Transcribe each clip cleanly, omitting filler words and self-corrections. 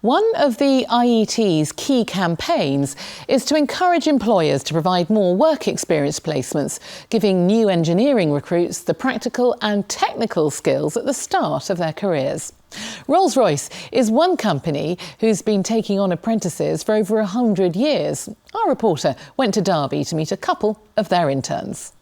One of the IET's key campaigns is to encourage employers to provide more work experience placements, giving new engineering recruits the practical and technical skills at the start of their careers. Rolls-Royce is one company who's been taking on apprentices for over 100 years. Our reporter went to Derby to meet a couple of their interns.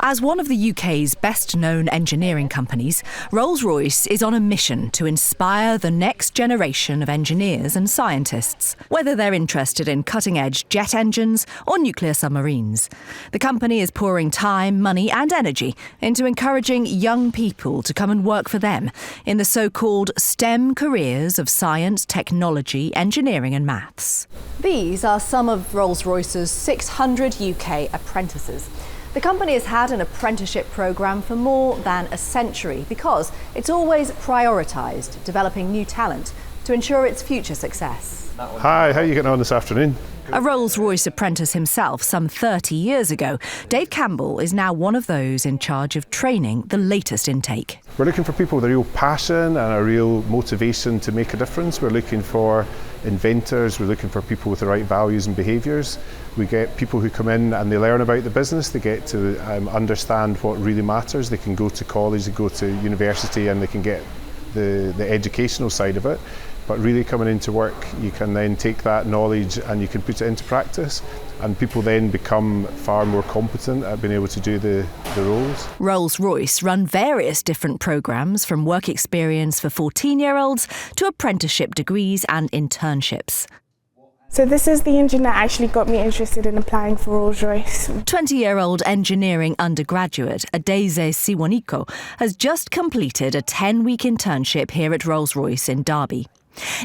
As one of the UK's best-known engineering companies, Rolls-Royce is on a mission to inspire the next generation of engineers and scientists, whether they're interested in cutting-edge jet engines or nuclear submarines. The company is pouring time, money and energy into encouraging young people to come and work for them in the so-called STEM careers of science, technology, engineering and maths. These are some of Rolls-Royce's 600 UK apprentices. The company has had an apprenticeship programme for more than a century because it's always prioritised developing new talent to ensure its future success. Hi, how are you getting on this afternoon? A Rolls-Royce apprentice himself some 30 years ago, Dave Campbell is now one of those in charge of training the latest intake. We're looking for people with a real passion and a real motivation to make a difference. We're looking for inventors, we're looking for people with the right values and behaviours. We get people who come in and they learn about the business, they get to understand what really matters. They can go to college, they go to university and they can get the educational side of it. But really coming into work, you can then take that knowledge and you can put it into practice, and people then become far more competent at being able to do the roles. Rolls-Royce run various different programmes, from work experience for 14-year-olds to apprenticeship degrees and internships. So this is the engine that actually got me interested in applying for Rolls-Royce. 20-year-old engineering undergraduate Adeze Siwaniko has just completed a 10-week internship here at Rolls-Royce in Derby.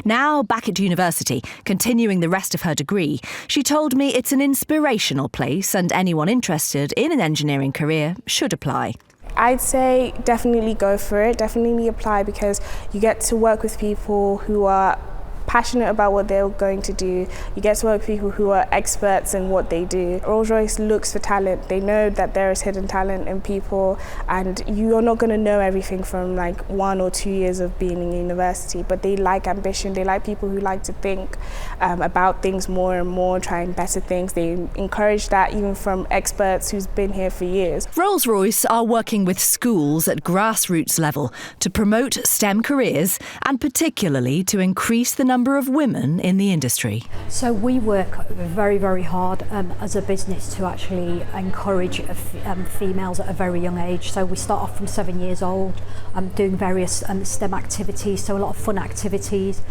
Now back at university, continuing the rest of her degree, she told me it's an inspirational place and anyone interested in an engineering career should apply. I'd say definitely go for it, definitely apply, because you get to work with people who are passionate about what they're going to do. You get to work with people who are experts in what they do. Rolls-Royce looks for talent. They know that there is hidden talent in people, and you're not going to know everything from like 1 or 2 years of being in university, but they like ambition. They like people who like to think about things more and more, trying better things. They encourage that even from experts who's been here for years. Rolls-Royce are working with schools at grassroots level to promote STEM careers and particularly to increase the number of women in the industry. So we work very, very hard as a business to actually encourage females at a very young age. So we start off from 7 years old, doing various STEM activities, so a lot of fun activities.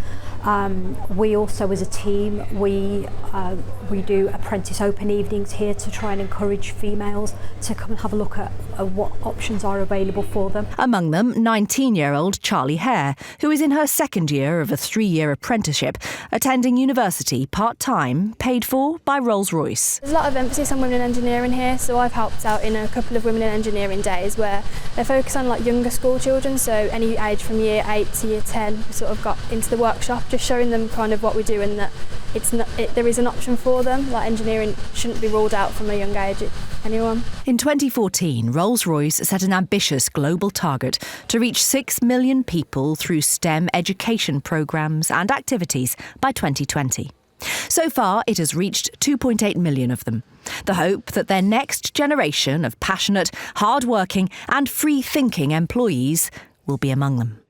We also, as a team, we do apprentice open evenings here to try and encourage females to come and have a look at what options are available for them. Among them, 19-year-old Charlie Hare, who is in her second year of a 3-year apprenticeship, attending university part-time, paid for by Rolls-Royce. There's a lot of emphasis on women in engineering here, so I've helped out in a couple of women in engineering days where they focus on like younger school children, so any age from year 8 to year 10. We sort of got into the workshop, just showing them kind of what we do and that there is an option for them. Like engineering shouldn't be ruled out from a young age. Anyone. In 2014, Rolls-Royce set an ambitious global target to reach 6 million people through STEM education programmes and activities by 2020. So far, it has reached 2.8 million of them. The hope that their next generation of passionate, hard-working and free-thinking employees will be among them.